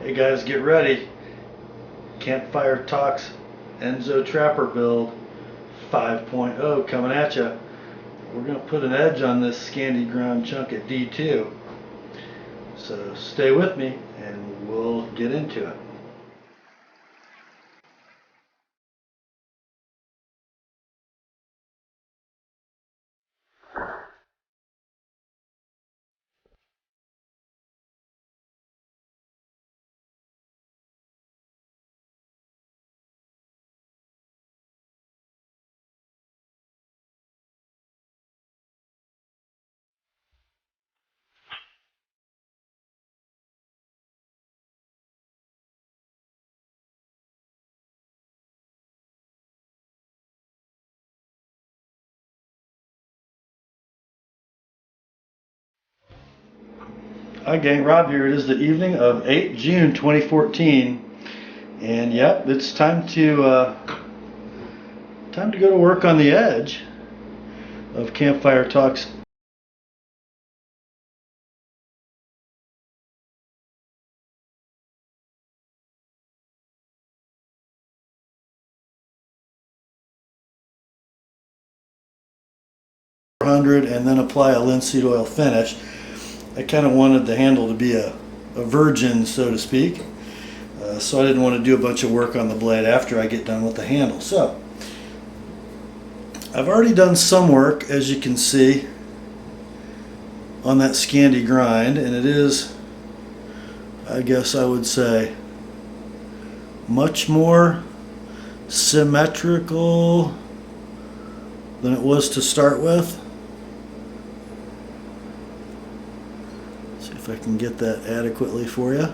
Hey guys, get ready. Campfiretalk's Enzo Trapper build 5.0 coming at you. We're going to put an edge on this Scandi ground chunk at D2. So stay with me and we'll get into it. Hi gang, Rob here. It is the evening of 8 June 2014, and yep, it's time to go to work on the edge of Campfiretalk's and then apply a linseed oil finish. I kind of wanted the handle to be a virgin, so to speak, so I didn't want to do a bunch of work on the blade after I get done with the handle. So I've already done some work, as you can see, on that Scandi grind, and it is, I guess I would say, much more symmetrical than it was to start with. See if I can get that adequately for you.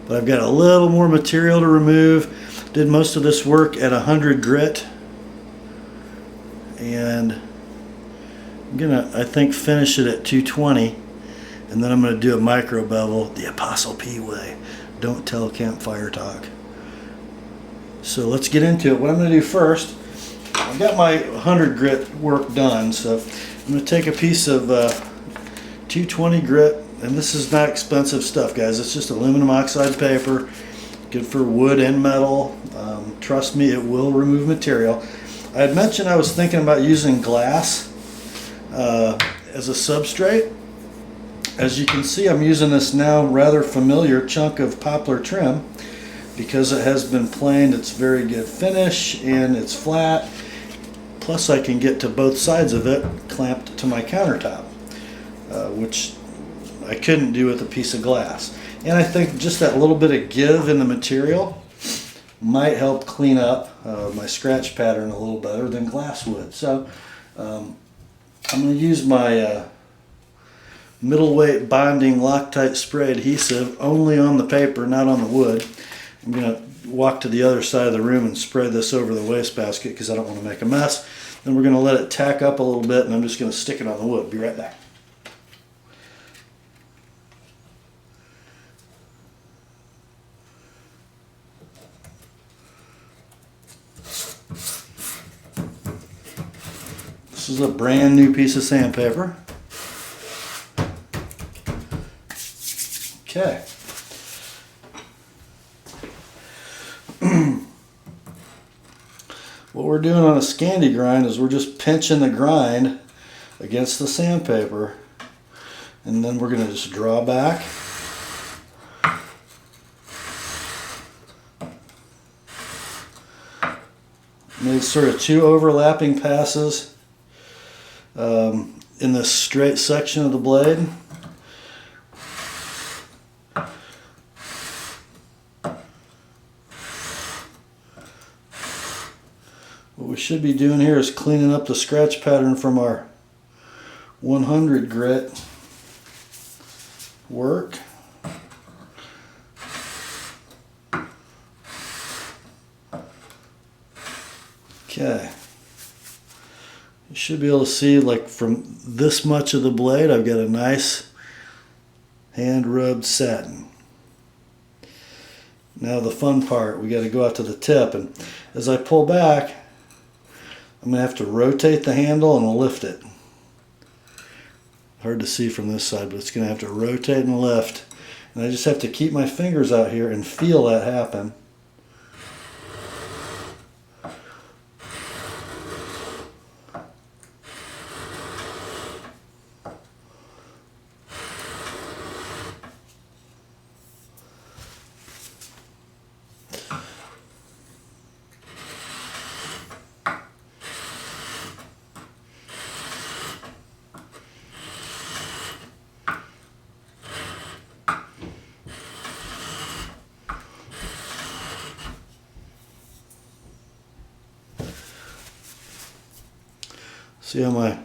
But I've got a little more material to remove. Did most of this work at 100 grit, and I'm gonna, I think, finish it at 220, and then I'm gonna do a micro bevel the ApostleP way. Don't tell Campfiretalk. So let's get into it. What I'm gonna do first, I've got my 100 grit work done, so I'm going to take a piece of 220 grit, and this is not expensive stuff, guys. It's just aluminum oxide paper, good for wood and metal. Trust me, it will remove material. I had mentioned I was thinking about using glass as a substrate. As you can see, I'm using this now rather familiar chunk of poplar trim because it has been planed. It's very good finish and it's flat. Plus I can get to both sides of it clamped to my countertop, which I couldn't do with a piece of glass. And I think just that little bit of give in the material might help clean up my scratch pattern a little better than glass would. So I'm going to use my middleweight bonding Loctite spray adhesive only on the paper, not on the wood. I'm going to walk to the other side of the room and spread this over the wastebasket because I don't want to make a mess. Then we're going to let it tack up a little bit, and I'm just going to stick it on the wood. Be right back. This is a brand new piece of sandpaper. Okay. What we're doing on a Scandi grind is we're just pinching the grind against the sandpaper, and then we're going to just draw back. Made sort of two overlapping passes in this straight section of the blade. What we should be doing here is cleaning up the scratch pattern from our 100 grit work. Okay. You should be able to see, like, from this much of the blade, I've got a nice hand rubbed satin. Now the fun part, we got to go out to the tip, and as I pull back, I'm going to have to rotate the handle and lift it. Hard to see from this side, but it's going to have to rotate and lift And I just have to keep my fingers out here and feel that happen. See how my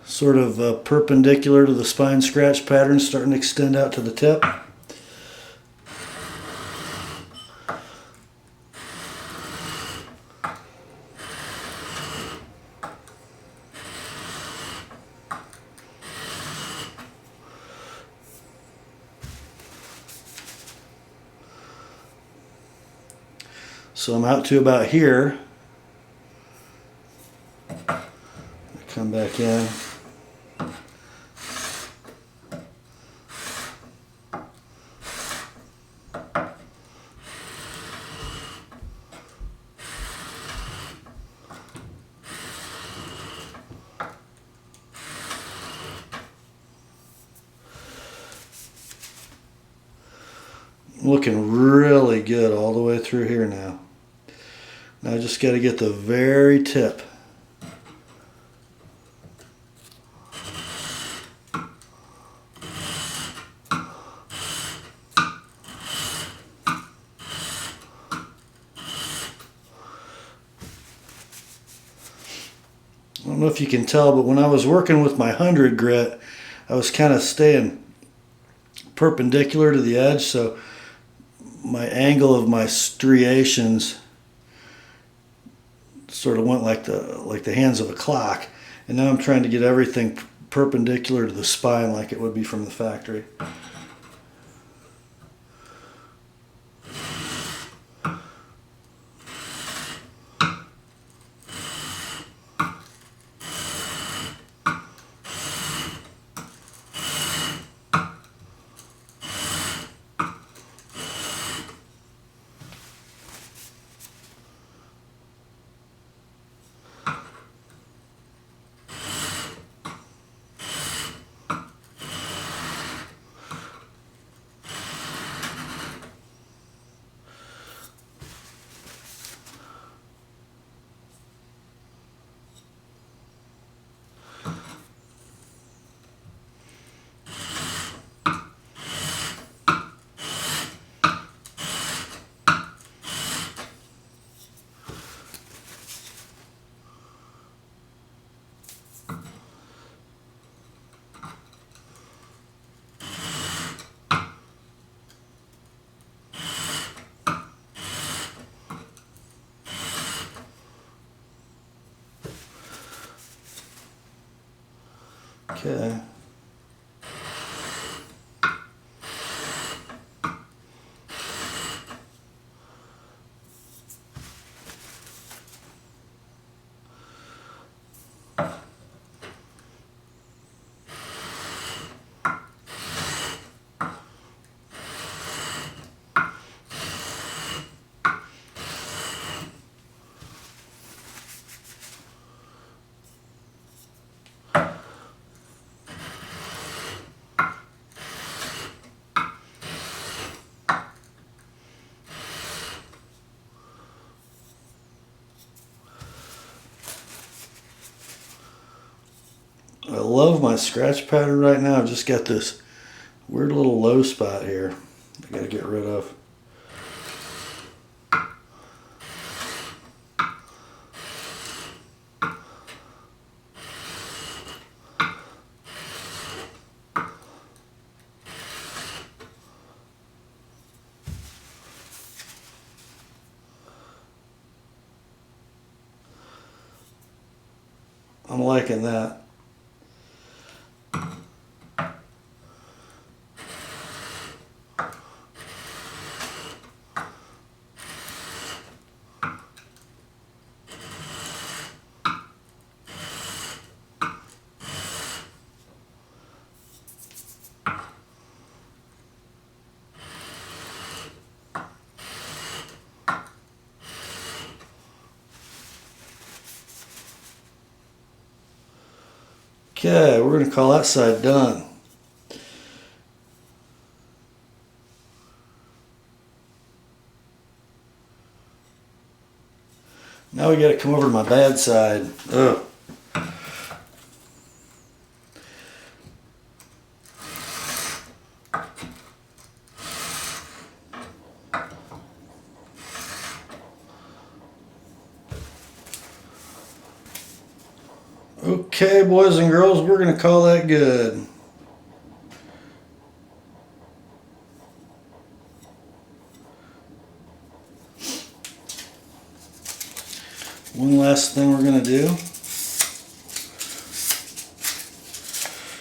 sort of perpendicular to the spine scratch pattern is starting to extend out to the tip? So I'm out to about here. Come back in. Looking really good all the way through here now. Now I just got to get the very tip. I don't know if you can tell, but when I was working with my 100 grit, I was kind of staying perpendicular to the edge, so my angle of my striations sort of went like the hands of a clock, and now I'm trying to get everything perpendicular to the spine like it would be from the factory. Okay. I love my scratch pattern right now. I've just got this weird little low spot here I gotta get rid of. I'm liking that. Okay, we're going to call that side done. Now we got to come over to my bad side. Ugh. Okay, boys and girls, we're going to call that good. One last thing we're going to do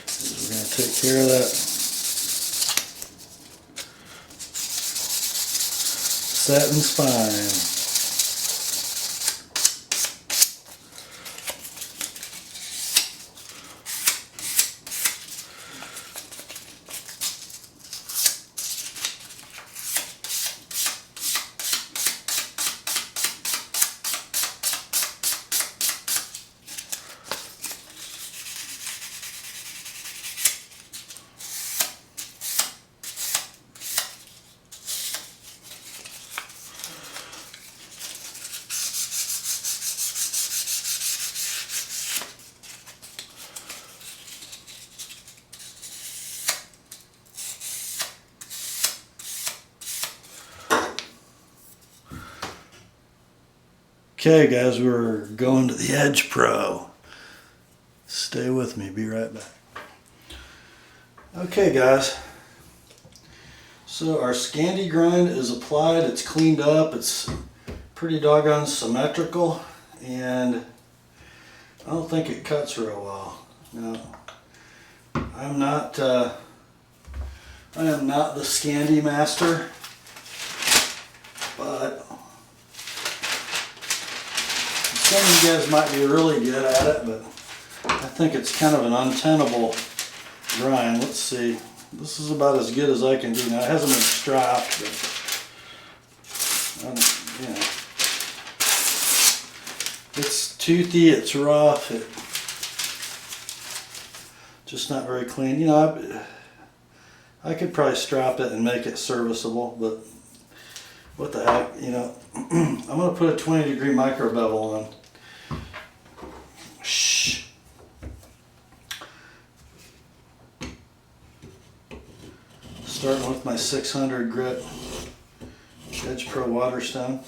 is we're going to take care of that satin spine. Okay guys, we're going to the Edge Pro. Stay with me, be right back. Okay guys, so our Scandi grind is applied, it's cleaned up, it's pretty doggone symmetrical, and I don't think it cuts real well. Now, I am not the Scandi master, but some of you guys might be really good at it, but I think it's kind of an untenable grind. Let's see. This is about as good as I can do. Now, it hasn't been strapped, but you know, it's toothy, it's rough, just not very clean. You know, I could probably strap it and make it serviceable, but what the heck, you know. I'm going to put a 20-degree micro bevel on. Shh. Starting with my 600 grit Edge Pro Waterstone.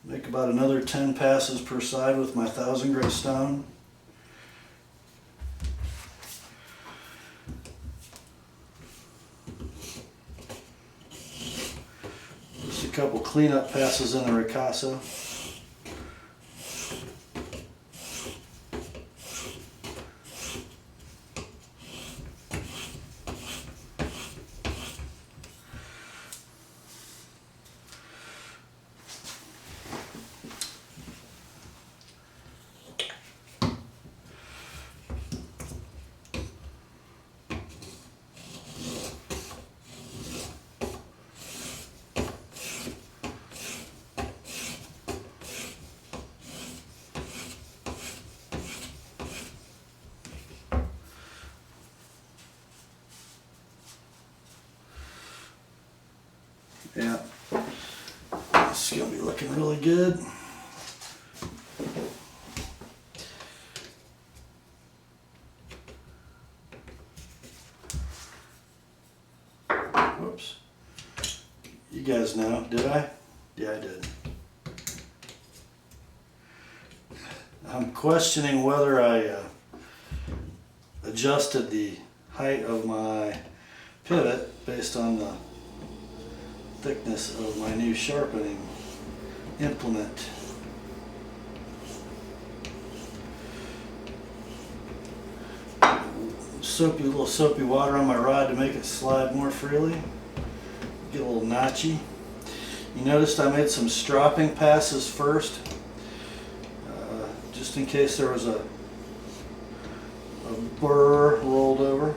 Make about another 10 passes per side with my 1000 grit stone. Just a couple cleanup passes in the ricasso. Yeah, this is going to be looking really good. Whoops. You guys know, did I? Yeah, I did. I'm questioning whether I adjusted the height of my pivot based on the thickness of my new sharpening implement. Little soapy water on my rod to make it slide more freely. Get a little notchy. You noticed I made some stropping passes first, just in case there was a burr rolled over.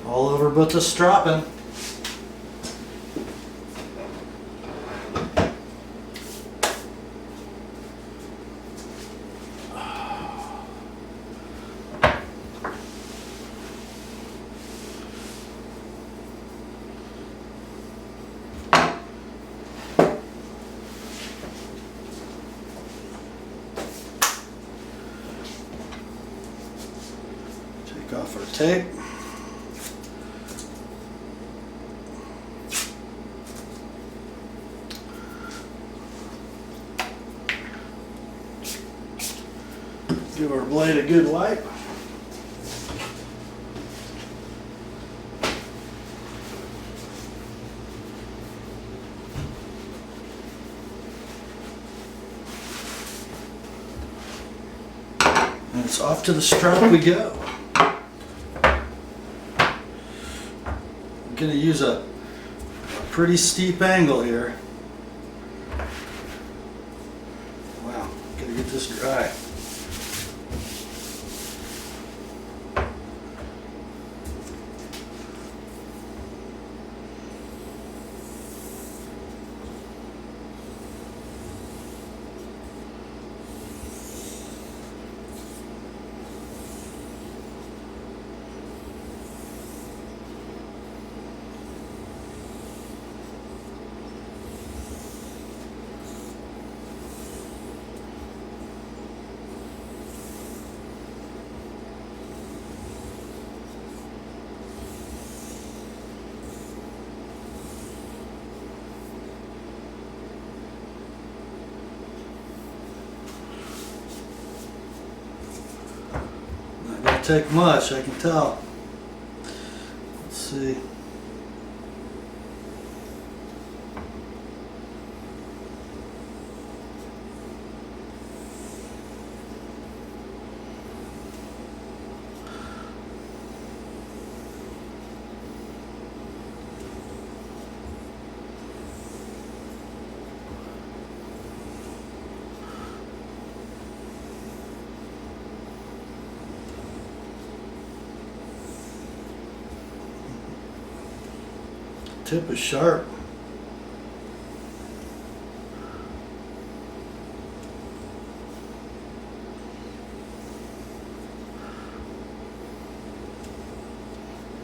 All over but the stropping. Take off our tape. Give our blade a good wipe. And it's off to the strap we go. I'm going to use a pretty steep angle here. Wow, gotta get this dry. Take much, I can tell. Let's see. Tip is sharp.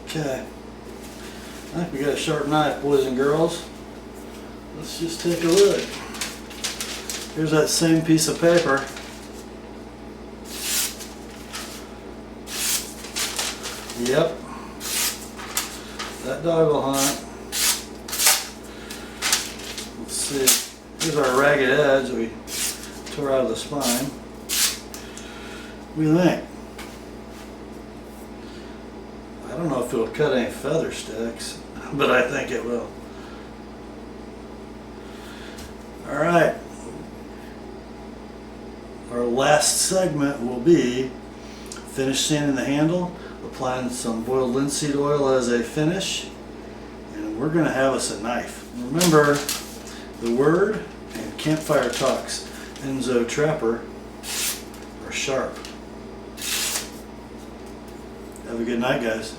Okay. I think we got a sharp knife, boys and girls. Let's just take a look. Here's that same piece of paper. Yep. That dog will hunt. Let's see. Here's our ragged edge that we tore out of the spine. What do you think? I don't know if it'll cut any feather sticks, but I think it will. Alright. Our last segment will be finish sanding the handle, applying some boiled linseed oil as a finish, and we're going to have us a knife. Remember the word and Campfire Talks Enzo Trapper are sharp. Have a good night, guys.